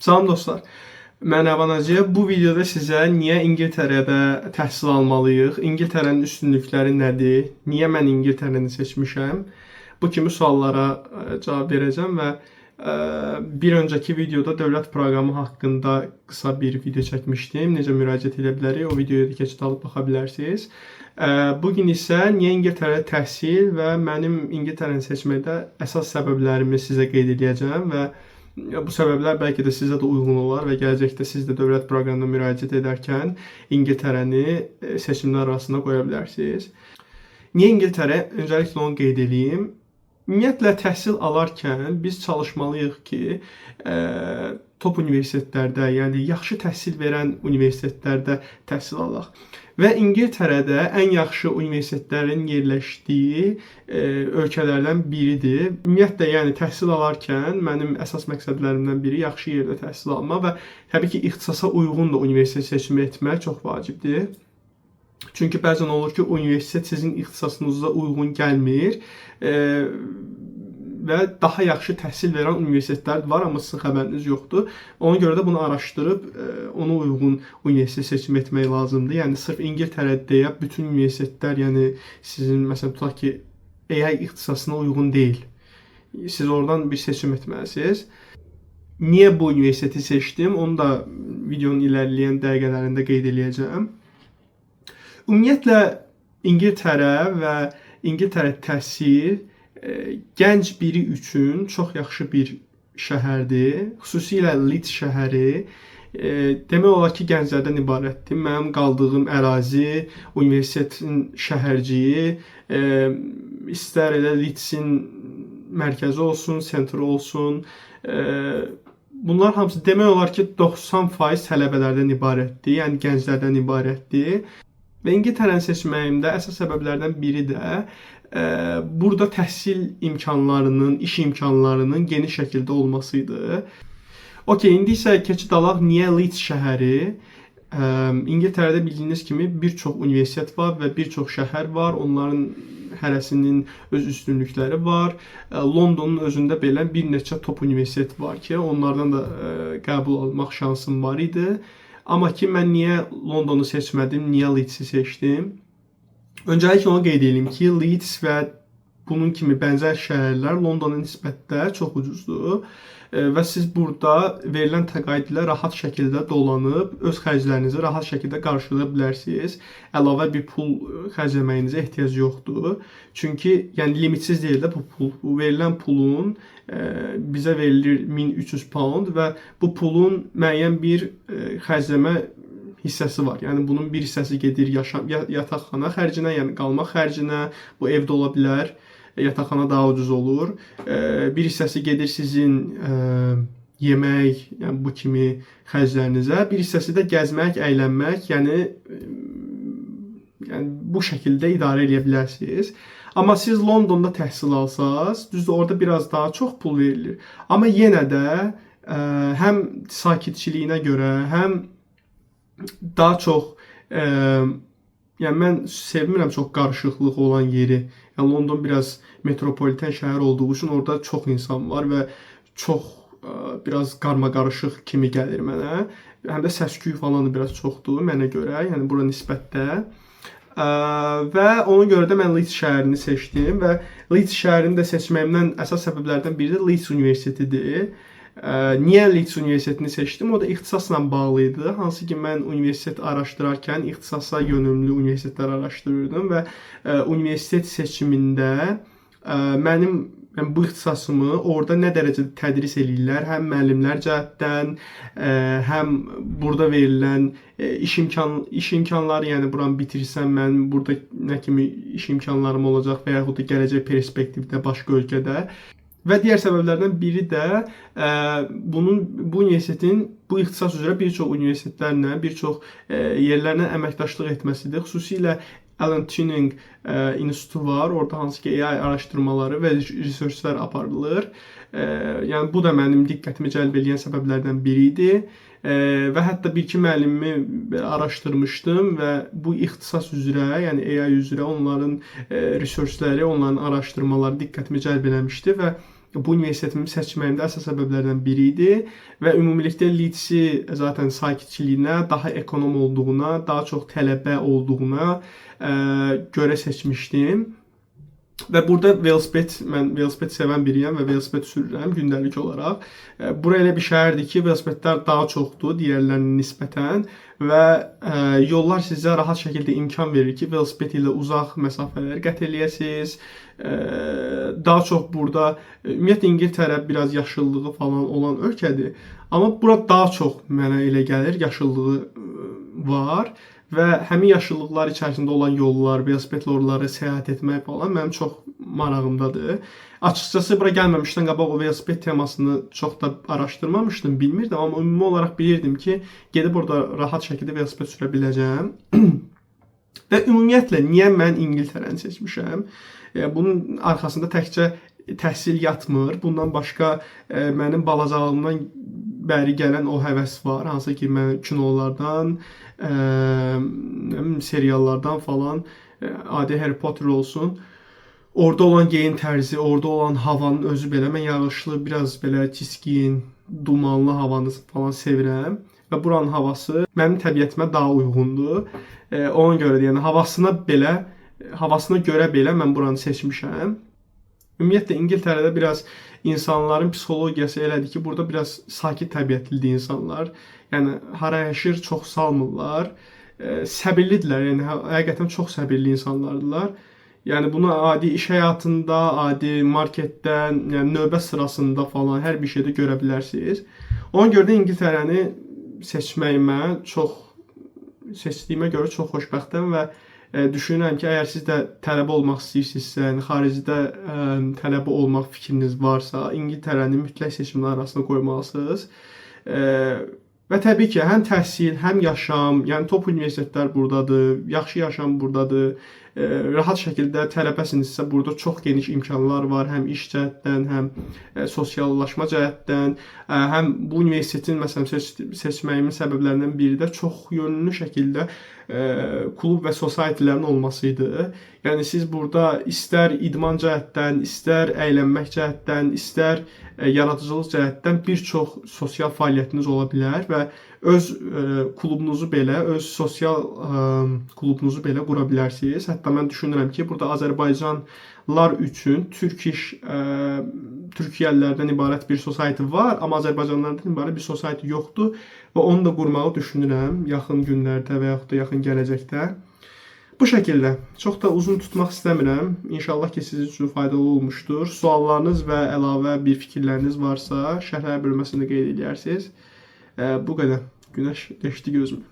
Salam dostlar, mən Əvan Hacıyev. Bu videoda sizə niyə İngiltərədə təhsil almalıyıq, İngiltərənin üstünlükləri nədir, niyə mən İngiltərəni seçmişəm, bu kimi suallara cavab verəcəm və bir öncəki videoda dövlət proqramı haqqında qısa bir video çəkmişdim. Necə müraciət edə bilərik, o videoya da keçid alıb baxa bilərsiniz. Bugün isə niyə İngiltərədə təhsil və mənim İngiltərəni seçməkdə əsas səbəblərimi sizə qeyd edəcəm və bu səbəblər bəlkə də sizə də uyğun olar və gələcəkdə siz də dövlət proqramına müraciət edərkən İngiltərəni seçimlər arasında qoya bilərsiniz. Niyə İngiltərə? Öncəliklə onu qeyd edeyim. Ümumiyyətlə, təhsil alarkən biz çalışmalıyıq ki, top universitetlərdə, yəni yaxşı təhsil verən universitetlərdə təhsil alaq. Və İngiltərədə ən yaxşı universitetlərin yerləşdiyi ölkələrdən biridir. Ümumiyyətlə, yəni təhsil alarkən mənim əsas məqsədlərimdən biri yaxşı yerdə təhsil almaq və təbii ki, ixtisasa uyğun da universitet seçimi etmək çox vacibdir. Çünki bəzən olur ki, universitet sizin ixtisasınıza uyğun gəlmir və daha yaxşı təhsil verən universitetlər var, amma sizin xəbəriniz yoxdur. Ona görə də bunu araşdırıb ona uyğun universitet seçimi etmək lazımdır. Yəni sırf İngiltərə deyə bütün universitetlər, yəni sizin məsələn tutaq ki, AI ixtisasına uyğun deyil. Siz oradan bir seçim etməlisiniz. Niyə bu universiteti seçdim? Onu da videonun ilərləyən dəqiqələrində qeyd edəcəm. Ümumiyyətlə, İngiltərə və İngiltərə təhsil gənc biri üçün çox yaxşı bir şəhərdir. Xüsusilə Leeds şəhəri demək olar ki, gənclərdən ibarətdir. Mənim qaldığım ərazi, universitetin şəhərciyi, istər elə Leedsin mərkəzi olsun, sentri olsun. Bunlar hamısı demək olar ki, 90% tələbələrdən ibarətdir, yəni gənclərdən ibarətdir. Və İngiltərəni seçməyimdə əsas səbəblərdən biri də burada təhsil imkanlarının, iş imkanlarının geniş şəkildə olmasıydı. Okey, indi isə keçid alaq niyə Leeds şəhəri? İngiltərədə bildiyiniz kimi bir çox universitet var və bir çox şəhər var. Onların hərəsinin öz üstünlükləri var. Londonun özündə belə bir neçə top universitet var ki, onlardan da qəbul almaq şansım var idi. Amma ki, mən niyə Londonu seçmədim, niyə Leedsi seçdim? Öncəliklə onu qeyd edeyim ki, Leeds və bunun kimi bənzər şəhərlər Londona nisbətdə çox ucuzdur və siz burada verilən təqaüd ilə rahat şəkildə dolanıb öz xərclərinizi rahat şəkildə qarşılaya bilərsiniz. Əlavə bir pul xərcləməyinizə ehtiyac yoxdur. Çünki yəni limitsiz deyil də bu pul. Bu verilən pulun bizə verilir 1300 pound və bu pulun müəyyən bir xərcləmə hissəsi var. Yəni bunun bir hissəsi gedir yataqxana xərcinə, yəni qalmaq xərcinə, bu evdə ola bilər. Yataqxana daha ucuz olur. Bir hissəsi gedir sizin yemək, yəni bu kimi xərclərinizə. Bir hissəsi də gəzmək, əylənmək, yəni bu şəkildə idarə edə bilərsiniz. Amma siz Londonda təhsil alsaz, düzdür, orada biraz daha çox pul verilir. Amma yenə də həm sakitçiliyinə görə, həm daha çox yəni mən sevmirəm çox qarışıqlıq olan yeri. Yəni London biraz metropoliten şəhər olduğu üçün orada çox insan var və çox biraz qarmaqarışıq kimi gəlir mənə. Həm də səs-küy falan da biraz çoxdur mənə görə, yəni bura nisbətdə. Və ona görə də mən Leeds şəhərini seçdim və Leeds şəhərini də seçməyimdən əsas səbəblərdən biri də Leeds Universitetidir. Niyə Leeds Universitetini seçdim? O da ixtisasla bağlı idi. Hansı ki, mən universitet araşdırarkən ixtisasa yönümlü universitetlər araşdırırdım və universitet seçimində mənim bu ixtisasımı orada nə dərəcədə tədris edirlər, həm müəllimlər cəhətdən, həm burada verilən iş imkanları, yəni buranı bitirsəm mən burada nə kimi iş imkanlarım olacaq və yaxud da gələcək perspektivdə başqa ölkədə. Və digər səbəblərdən biri də bu universitetin bu ixtisas üzrə bir çox universitetlərlə, bir çox yerlərlə əməkdaşlıq etməsidir. Xüsusilə Alan Turing institutu var, orada hansı ki AI araşdırmaları və researchlər aparılır. Yəni bu da mənim diqqətimi cəlb edən səbəblərdən biri idi. Və hətta bir-iki müəllimimi araşdırmışdım və bu ixtisas üzrə, yəni AI üzrə onların researchləri, onların araşdırmaları diqqətimi cəlb eləmişdi və bu universitetimi seçməyimdə əsas səbəblərdən biri idi və ümumilikdə Leeds-i zaten sakitçiliyinə, daha ekonom olduğuna, daha çox tələbə olduğuna görə seçmişdim. Və burada mən velosiped sevən biriyəm və velosiped sürürəm gündəlik olaraq. Bura elə bir şəhərdir ki, velosipedlər daha çoxdur digərlərinə nisbətən və yollar sizə rahat şəkildə imkan verir ki, velosiped ilə uzaq məsafələri qət eləyəsiniz. Daha çox burada, ümumiyyətlə İngiltərə biraz yaşıllığı falan olan ölkədir. Amma bura daha çox mənə elə gəlir, yaşıllığı var. Və həmin yaşıllıqlar içərisində olan yollar, velosiped yolları səyahət etmək falan mənim çox marağımdadır. Açıqcası bura gəlməmişdən qabaq o velosiped temasını çox da araşdırmamışdım, bilmirdim, amma ümumi olaraq bilirdim ki, gedib orada rahat şəkildə velosiped sürə biləcəm. Və ümumiyyətlə niyə mən İngiltərəni seçmişəm? Bunun arxasında təkcə təhsil yatmır. Bundan başqa mənim balacalığımdan bəri gələn o həvəs var. Hansı ki, mən kinolardan, seriallardan falan, adi Harry Potter olsun. Orada olan geyim tərzi, orada olan havanın özü belə, mən yağışlı, biraz belə ciskin, dumanlı havanı falan sevirəm. Və buranın havası mənim təbiətimə daha uyğundur. Ona görə də, yəni havasına görə belə mən buranı seçmişəm. Ümumiyyətlə İngiltərədə biraz insanların psixologiyası elədir ki, burada biraz sakit təbiətlidir insanlar. Yəni hara yaşır çox salmırlar. Səbirlidirlər, yəni həqiqətən çox səbirli insanlardılar. Yəni bunu adi iş həyatında, adi marketdən, yəni növbə sırasında falan hər bir şeydə görə bilərsiniz. Ona görə də İngiltərəni seçdiyimə görə çox xoşbəxtəm və düşünürəm ki, əgər siz də tələbə olmaq istəyirsinizsə, xaricdə tələbə olmaq fikriniz varsa, İngiltərəni mütləq seçimlər arasına qoymalısınız. Və təbii ki, həm təhsil, həm yaşam, yəni top universitetlər buradadır, yaxşı yaşam buradadır. Rahat şəkildə tələbəsinizsə, burada çox geniş imkanlar var, həm iş cəhətdən, həm sosiallaşma cəhətdən, həm bu universitetin məsələn seçməyimin səbəblərindən biri də çox yönlü şəkildə klub və societylərin olması idi. Yəni siz burada istər idman cəhətdən, istər əylənmək cəhətdən, istər yaradıcılıq cəhətdən bir çox sosial fəaliyyətiniz ola bilər və öz klubunuzu belə, öz sosial klubunuzu belə qura bilərsiniz. Hətta mən düşünürəm ki, burada Azərbaycanlılar üçün Türkiyəlilərdən ibarət bir society var, amma Azərbaycanlılardan ibarət bir society yoxdur və onu da qurmağı düşünürəm yaxın günlərdə və yaxud da yaxın gələcəkdə. Bu şəkildə. Çox da uzun tutmaq istəmirəm. İnşallah ki, sizin üçün faydalı olmuşdur. Suallarınız və əlavə bir fikirləriniz varsa, şərhlər bölməsində qeyd edərsiniz. Bu qədər. Günəş deşdi gözümü.